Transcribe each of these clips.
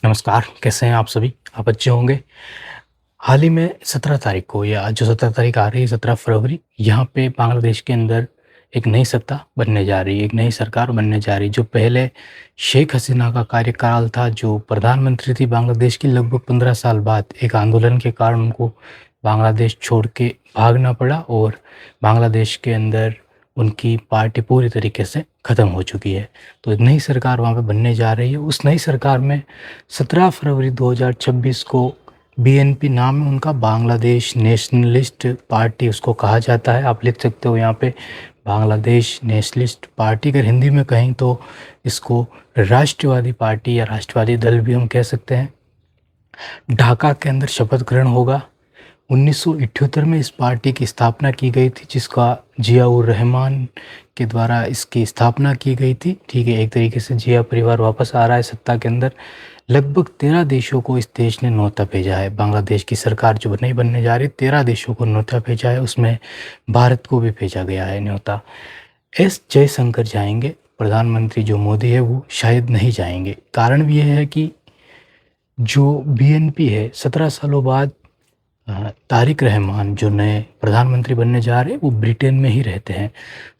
नमस्कार, कैसे हैं आप सभी? आप अच्छे होंगे। हाल ही में 17 तारीख को या आज जो 17 तारीख आ रही है 17 फरवरी, यहाँ पे बांग्लादेश के अंदर एक नई सत्ता बनने जा रही है, एक नई सरकार बनने जा रही है। जो पहले शेख हसीना का कार्यकाल था, जो प्रधानमंत्री थी बांग्लादेश की, लगभग 15 साल बाद एक आंदोलन के कारण उनको बांग्लादेश छोड़ के भागना पड़ा और बांग्लादेश के अंदर उनकी पार्टी पूरी तरीके से ख़त्म हो चुकी है। तो एक नई सरकार वहाँ पे बनने जा रही है। उस नई सरकार में 17 फरवरी 2026 को बीएनपी नाम है उनका, बांग्लादेश नेशनलिस्ट पार्टी उसको कहा जाता है। आप लिख सकते हो यहाँ पे बांग्लादेश नेशनलिस्ट पार्टी। अगर हिंदी में कहें तो इसको राष्ट्रवादी पार्टी या राष्ट्रवादी दल भी हम कह सकते हैं। ढाका के अंदर शपथ ग्रहण होगा। 1978 में इस पार्टी की स्थापना की गई थी, जिसका जियाउर रहमान के द्वारा इसकी स्थापना की गई थी। ठीक है, एक तरीके से जिया परिवार वापस आ रहा है सत्ता के अंदर। लगभग 13 देशों को इस देश ने न्योता भेजा है। बांग्लादेश की सरकार जो नई बनने जा रही है, 13 देशों को न्योता भेजा है। उसमें भारत को भी भेजा गया है न्योता। एस जयशंकर जाएंगे, प्रधानमंत्री जो मोदी है वो शायद नहीं जाएंगे। कारण भी यह है कि जो बीएनपी है, 17 सालों बाद तारिक रहमान जो नए प्रधानमंत्री बनने जा रहे हैं वो ब्रिटेन में ही रहते हैं।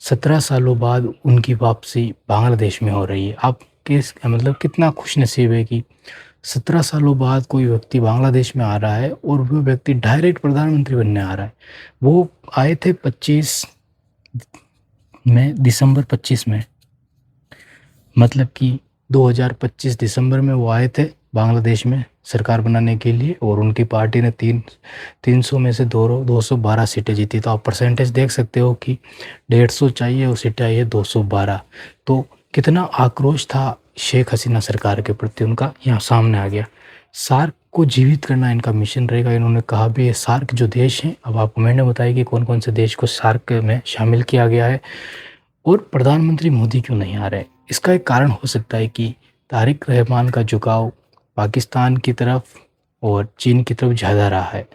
17 सालों बाद उनकी वापसी बांग्लादेश में हो रही है। आप किस मतलब कितना खुशनसीब है कि 17 सालों बाद कोई व्यक्ति बांग्लादेश में आ रहा है और वो व्यक्ति डायरेक्ट प्रधानमंत्री बनने आ रहा है। वो आए थे 25 में, दिसंबर 25 में, मतलब कि 2025 दिसंबर में वो आए थे बांग्लादेश में सरकार बनाने के लिए और उनकी पार्टी ने 300 में से 212 सीटें जीती। तो आप परसेंटेज देख सकते हो कि 150 चाहिए और सीटें आई है 212। तो कितना आक्रोश था शेख हसीना सरकार के प्रति उनका, यहाँ सामने आ गया। सार्क को जीवित करना इनका मिशन रहेगा। इन्होंने कहा भी है सार्क जो देश हैं, अब आप कमेंट में बताइए कि कौन कौन से देश को सार्क में शामिल किया गया है और प्रधानमंत्री मोदी क्यों नहीं आ रहे। इसका एक कारण हो सकता है कि तारिक रहमान का झुकाव पाकिस्तान की तरफ और चीन की तरफ ज़्यादा रहा है।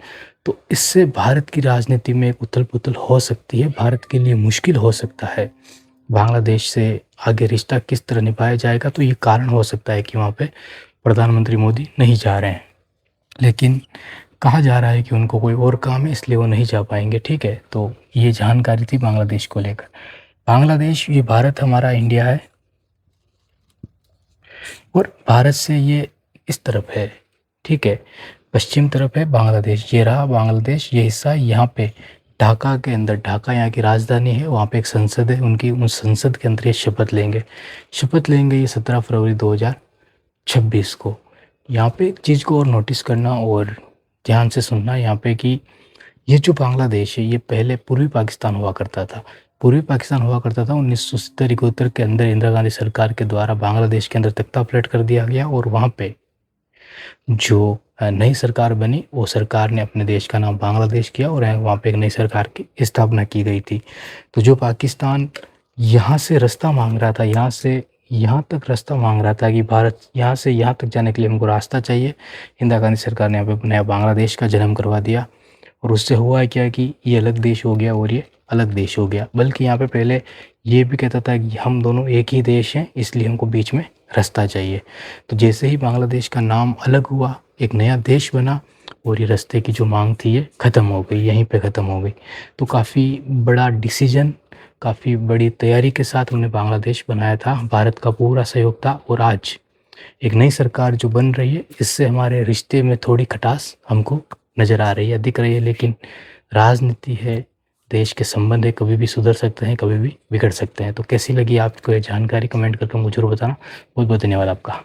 तो इससे भारत की राजनीति में एक उथल पुथल हो सकती है, भारत के लिए मुश्किल हो सकता है। बांग्लादेश से आगे रिश्ता किस तरह निभाया जाएगा, तो ये कारण हो सकता है कि वहाँ पे प्रधानमंत्री मोदी नहीं जा रहे हैं। लेकिन कहा जा रहा है कि उनको कोई और काम है इसलिए वो नहीं जा पाएंगे। ठीक है, तो ये जानकारी थी बांग्लादेश को लेकर। बांग्लादेश, ये भारत हमारा इंडिया है और भारत से ये इस तरफ है। ठीक है, पश्चिम तरफ है बांग्लादेश। ये रहा बांग्लादेश, ये हिस्सा यहाँ पे ढाका के अंदर, ढाका यहाँ की राजधानी है, वहाँ पे एक संसद है उनकी। उस संसद के अंदर ये शपथ लेंगे ये 17 फरवरी 2026 को। यहाँ पे एक चीज़ को और नोटिस करना और ध्यान से सुनना यहाँ पे कि ये जो बांग्लादेश है ये पहले पूर्वी पाकिस्तान हुआ करता था। 1970-71 के अंदर इंदिरा गांधी सरकार के द्वारा बांग्लादेश के अंदर तख्ता पलट कर दिया गया और वहाँ पे जो नई सरकार बनी वो सरकार ने अपने देश का नाम बांग्लादेश किया और वहाँ पे एक नई सरकार की स्थापना की गई थी। तो जो पाकिस्तान यहाँ से रास्ता मांग रहा था, यहाँ से यहाँ तक रास्ता मांग रहा था कि भारत यहाँ से यहाँ तक जाने के लिए हमको रास्ता चाहिए, इंदिरा गांधी सरकार ने यहाँ पे नया बांग्लादेश का जन्म करवा दिया। और उससे हुआ क्या कि ये अलग देश हो गया और ये अलग देश हो गया। बल्कि यहाँ पे पहले ये भी कहता था कि हम दोनों एक ही देश हैं, इसलिए हमको बीच में रास्ता चाहिए। तो जैसे ही बांग्लादेश का नाम अलग हुआ, एक नया देश बना और ये रास्ते की जो मांग थी ये ख़त्म हो गई, यहीं पे ख़त्म हो गई। तो काफ़ी बड़ा डिसीजन, काफ़ी बड़ी तैयारी के साथ उन्होंने बांग्लादेश बनाया था, भारत का पूरा सहयोग था। और आज एक नई सरकार जो बन रही है, इससे हमारे रिश्ते में थोड़ी खटास हमको नज़र आ रही है, दिख रही है। लेकिन राजनीति है, देश के संबंध है, कभी भी सुधर सकते हैं, कभी भी बिगड़ सकते हैं। तो कैसी लगी आपको ये जानकारी, कमेंट करके मुझे ज़रूर बताना। बहुत बहुत धन्यवाद आपका।